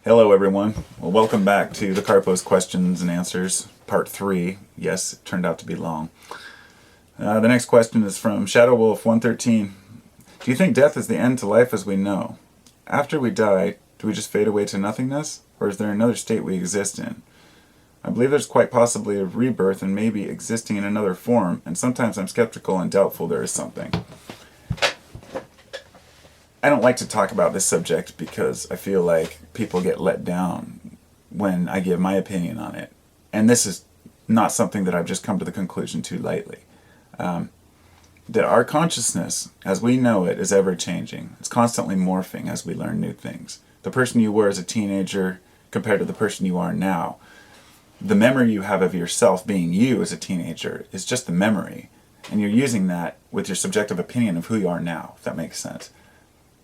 Hello everyone. Well, welcome back to the Carpo's Questions and Answers, Part 3. Yes, it turned out to be long. The next question is from ShadowWolf 113. Do you think death is the end to life as we know? After we die, do we just fade away to nothingness? Or is there another state we exist in? I believe there's quite possibly a rebirth and maybe existing in another form, and sometimes I'm skeptical and doubtful there is something. I don't like to talk about this subject because I feel like people get let down when I give my opinion on it. And this is not something that I've just come to the conclusion to lightly. That our consciousness, as we know it, is ever-changing. It's constantly morphing as we learn new things. The person you were as a teenager compared to the person you are now. The memory you have of yourself being you as a teenager is just the memory. And you're using that with your subjective opinion of who you are now, if that makes sense.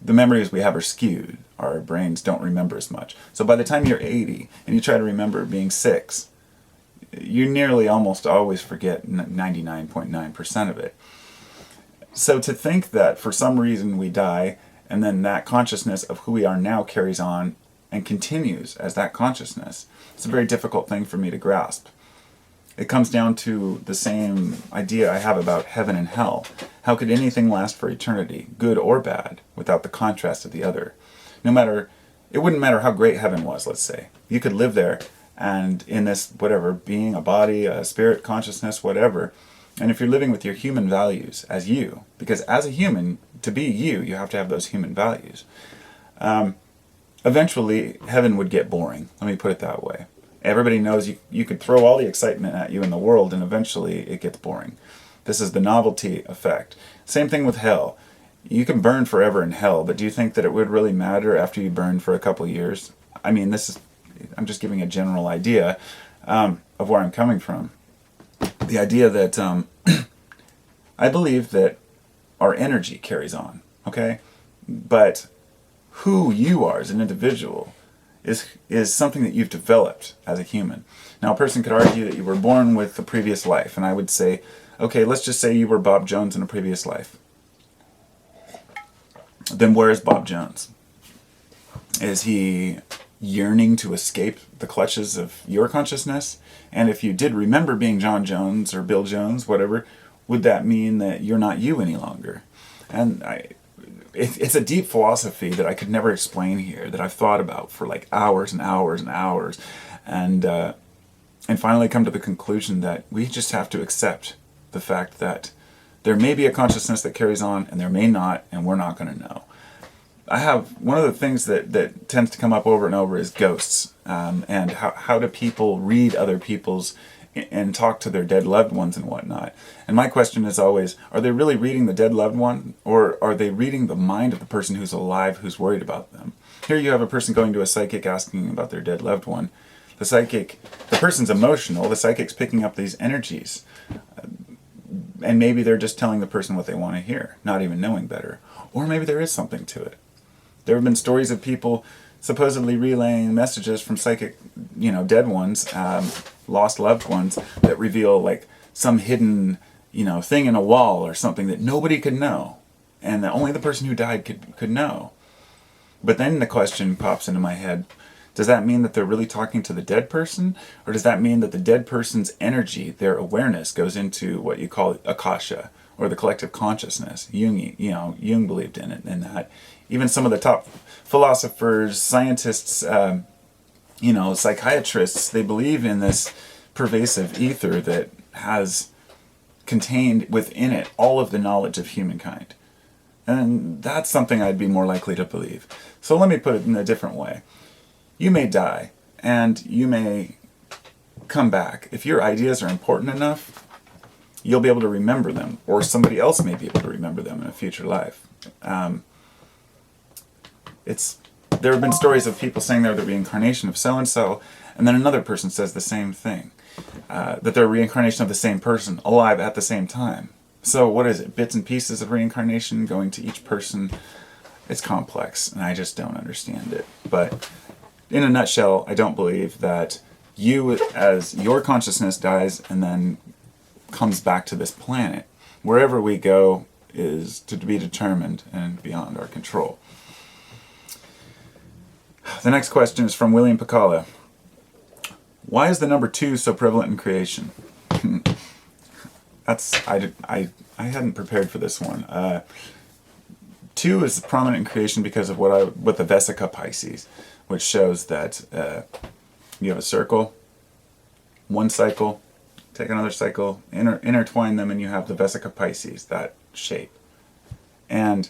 The memories we have are skewed. Our brains don't remember as much. So by the time you're 80 and you try to remember being 6, you nearly almost always forget 99.9% of it. So to think that for some reason we die and then that consciousness of who we are now carries on and continues as that consciousness, it's a very difficult thing for me to grasp. It comes down to the same idea I have about heaven and hell. How could anything last for eternity, good or bad, without the contrast of the other? It wouldn't matter how great heaven was, let's say. You could live there and in this, whatever, being, a body, a spirit, consciousness, whatever, and if you're living with your human values as you, because as a human, to be you, you have to have those human values. Eventually, heaven would get boring. Let me put it that way. Everybody knows you could throw all the excitement at you in the world and eventually it gets boring. This is the novelty effect. Same thing with hell. You can burn forever in hell, but do you think that it would really matter after you burn for a couple years? I mean, I'm just giving a general idea of where I'm coming from. The idea that I believe that our energy carries on, okay? But who you are as an individual is something that you've developed as a human. Now, a person could argue that you were born with a previous life, and I would say, okay, let's just say you were Bob Jones in a previous life. Then where is Bob Jones? Is he yearning to escape the clutches of your consciousness? And if you did remember being John Jones or Bill Jones, whatever, would that mean that you're not you any longer? And it's a deep philosophy that I could never explain here, that I've thought about for like hours and hours and hours, and finally come to the conclusion that we just have to accept the fact that there may be a consciousness that carries on, and there may not, and we're not going to know. One of the things that tends to come up over and over is ghosts, and how do people read other people's and talk to their dead loved ones and whatnot. And my question is always, are they really reading the dead loved one, or are they reading the mind of the person who's alive, who's worried about them? Here you have a person going to a psychic asking about their dead loved one. The person's emotional, the psychic's picking up these energies, and maybe they're just telling the person what they want to hear, not even knowing better. Or maybe there is something to it. There have been stories of people supposedly relaying messages from psychic, dead ones, lost loved ones, that reveal like some hidden, thing in a wall or something that nobody could know, and that only the person who died could know. But then the question pops into my head, does that mean that they're really talking to the dead person? Or does that mean that the dead person's energy, their awareness, goes into what you call akasha, or the collective consciousness? Jung believed in it, in that. Even some of the top philosophers, scientists, psychiatrists, they believe in this pervasive ether that has contained within it all of the knowledge of humankind. And that's something I'd be more likely to believe. So let me put it in a different way. You may die, and you may come back. If your ideas are important enough, you'll be able to remember them, or somebody else may be able to remember them in a future life. There have been stories of people saying they're the reincarnation of so-and-so, and then another person says the same thing, that they're a reincarnation of the same person, alive at the same time. So what is it? Bits and pieces of reincarnation going to each person? It's complex, and I just don't understand it. But in a nutshell, I don't believe that you, as your consciousness dies and then comes back to this planet, wherever we go is to be determined and beyond our control. The next question is from WilliamPakkala. Why is the number 2 so prevalent in creation? I hadn't prepared for this one. 2 is prominent in creation because of what the Vesica Pisces, which shows that you have a circle, one cycle, take another cycle, intertwine them, and you have the Vesica Pisces, that shape. And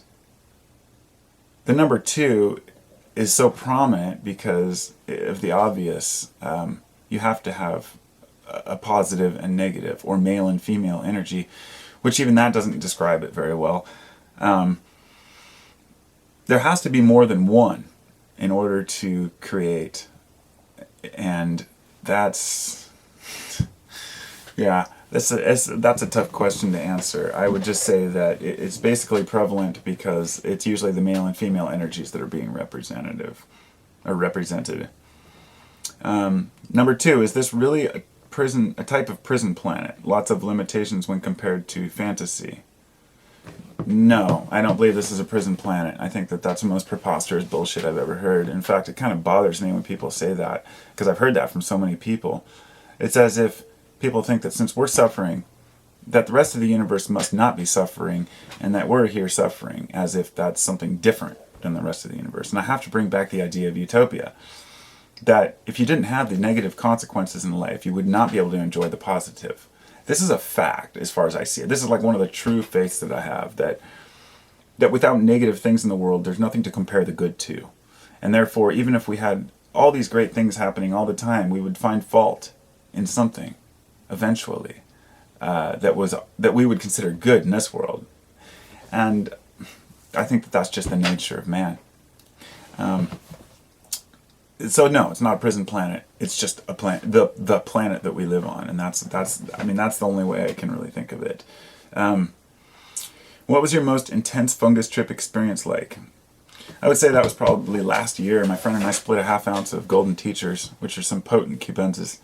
the number 2 is so prominent because of the obvious. You have to have a positive and negative, or male and female energy, which even that doesn't describe it very well. There has to be more than one in order to create, and that's that's a tough question to answer. I would just say that it's basically prevalent because it's usually the male and female energies that are being represented. Number 2, is this really a type of prison planet? Lots of limitations when compared to fantasy. No, I don't believe this is a prison planet. I think that that's the most preposterous bullshit I've ever heard. In fact, it kind of bothers me when people say that, because I've heard that from so many people. It's as if people think that since we're suffering, that the rest of the universe must not be suffering, and that we're here suffering, as if that's something different than the rest of the universe. And I have to bring back the idea of utopia. That if you didn't have the negative consequences in life, you would not be able to enjoy the positive. This is a fact as far as I see it. This is like one of the true faiths that I have, that without negative things in the world, there's nothing to compare the good to. And therefore, even if we had all these great things happening all the time, we would find fault in something eventually that we would consider good in this world. And I think that that's just the nature of man. So no, it's not a prison planet. It's just a planet, the planet that we live on, and that's the only way I can really think of it. What was your most intense fungus trip experience like? I would say that was probably last year. My friend and I split a ½ ounce of golden teachers, which are some potent cubensis,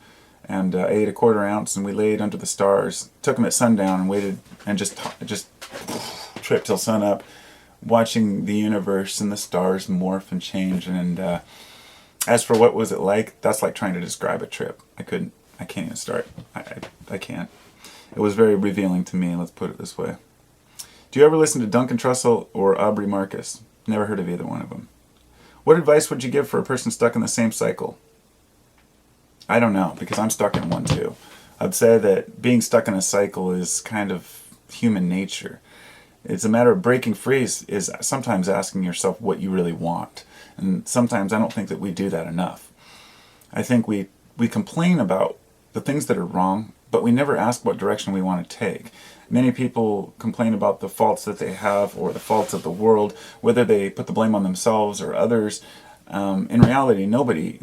and I ate a ½ ounce, and we laid under the stars. Took them at sundown and waited, and just tripped till sun up, watching the universe and the stars morph and change. And as for what was it like, that's like trying to describe a trip. I can't even start. I can't. It was very revealing to me, let's put it this way. Do you ever listen to Duncan Trussell or Aubrey Marcus? Never heard of either one of them. What advice would you give for a person stuck in the same cycle? I don't know, because I'm stuck in one too. I'd say that being stuck in a cycle is kind of human nature. It's a matter of breaking free is sometimes asking yourself what you really want. And sometimes I don't think that we do that enough. I think we complain about the things that are wrong, but we never ask what direction we want to take. Many people complain about the faults that they have or the faults of the world, whether they put the blame on themselves or others. In reality, nobody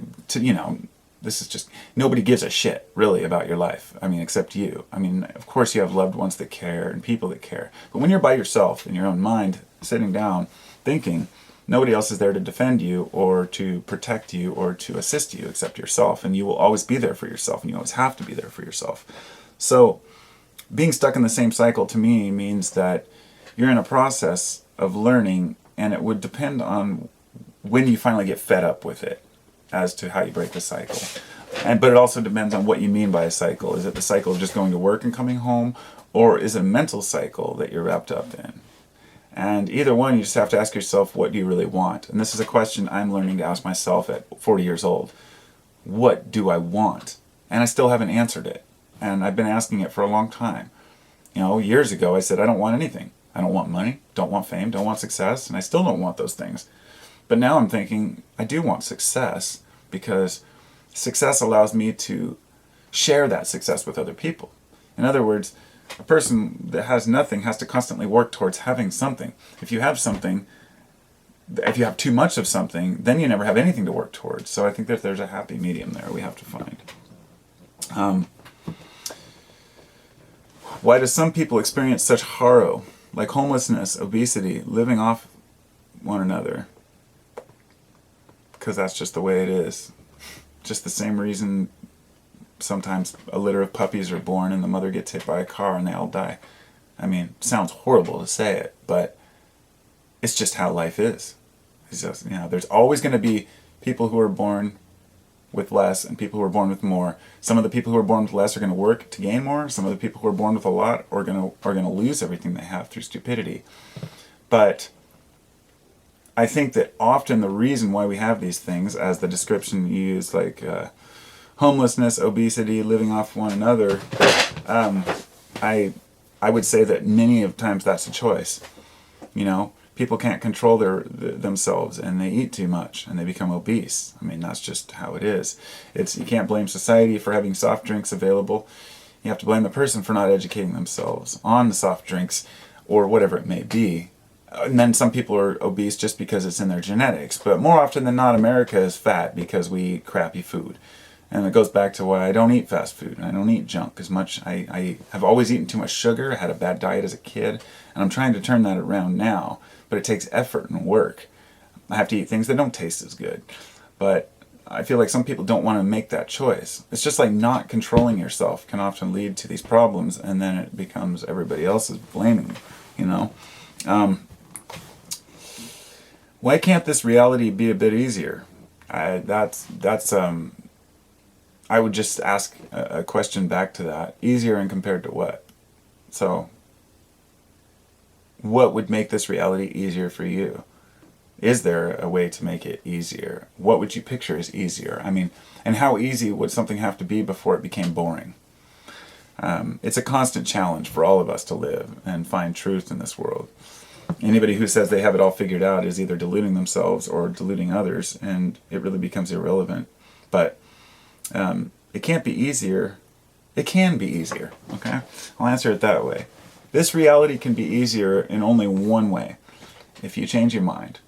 gives a shit really about your life. Except you. Of course you have loved ones that care and people that care. But when you're by yourself in your own mind, sitting down, thinking, nobody else is there to defend you or to protect you or to assist you except yourself. And you will always be there for yourself, and you always have to be there for yourself. So being stuck in the same cycle to me means that you're in a process of learning, and it would depend on when you finally get fed up with it as to how you break the cycle. But it also depends on what you mean by a cycle. Is it the cycle of just going to work and coming home, or is it a mental cycle that you're wrapped up in? And either one, you just have to ask yourself, what do you really want? And this is a question I'm learning to ask myself at 40 years old. What do I want? And I still haven't answered it. And I've been asking it for a long time. Years ago I said, I don't want anything. I don't want money, don't want fame, don't want success, and I still don't want those things. But now I'm thinking, I do want success, because success allows me to share that success with other people. In other words, a person that has nothing has to constantly work towards having something. If you have too much of something, then you never have anything to work towards. So I think that there's a happy medium there we have to find. Why do some people experience such horror, like homelessness, obesity, living off one another? Because that's just the way it is. Just the same reason sometimes a litter of puppies are born and the mother gets hit by a car and they all die. It sounds horrible to say it, but it's just how life is. It's just, there's always going to be people who are born with less and people who are born with more. Some of the people who are born with less are going to work to gain more. Some of the people who are born with a lot are going to lose everything they have through stupidity. But I think that often the reason why we have these things, as the description you use, like homelessness, obesity, living off one another, I would say that many of times that's a choice. You know, people can't control themselves and they eat too much and they become obese. I mean, that's just how it is. You can't blame society for having soft drinks available. You have to blame the person for not educating themselves on the soft drinks or whatever it may be. And then some people are obese just because it's in their genetics. But more often than not, America is fat because we eat crappy food. And it goes back to why I don't eat fast food and I don't eat junk as much. I have always eaten too much sugar. I had a bad diet as a kid. And I'm trying to turn that around now. But it takes effort and work. I have to eat things that don't taste as good. But I feel like some people don't want to make that choice. It's just like not controlling yourself can often lead to these problems. And then it becomes everybody else's blaming, you know. Why can't this reality be a bit easier? I would just ask a question back to that. Easier and compared to what? So, what would make this reality easier for you? Is there a way to make it easier? What would you picture as easier? I mean, and how easy would something have to be before it became boring? It's a constant challenge for all of us to live and find truth in this world. Anybody who says they have it all figured out is either deluding themselves or deluding others, and it really becomes irrelevant. But it can't be easier. It can be easier, okay? I'll answer it that way. This reality can be easier in only one way. If you change your mind.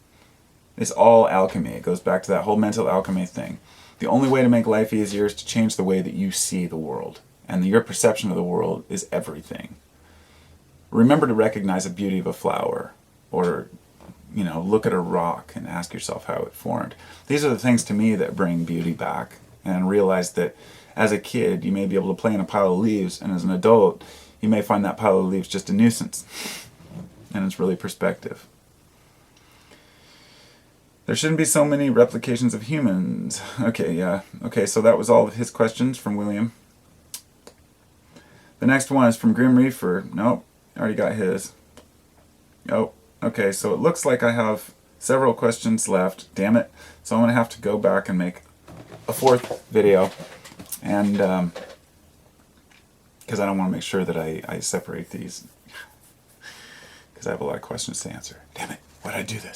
It's all alchemy. It goes back to that whole mental alchemy thing. The only way to make life easier is to change the way that you see the world. And your perception of the world is everything. Remember to recognize the beauty of a flower, or, you know, look at a rock and ask yourself how it formed. These are the things to me that bring beauty back, and realize that as a kid you may be able to play in a pile of leaves, and as an adult you may find that pile of leaves just a nuisance. And it's really perspective. There shouldn't be so many replications of humans. Okay, yeah. Okay, so that was all of his questions from William. The next one is from Grim Reaper. Nope. Already got his. Oh, okay, so it looks like I have several questions left. Damn it. So I'm going to have to go back and make a fourth video. And, because I don't want to make sure that I separate these. Because I have a lot of questions to answer. Damn it. Why'd I do this?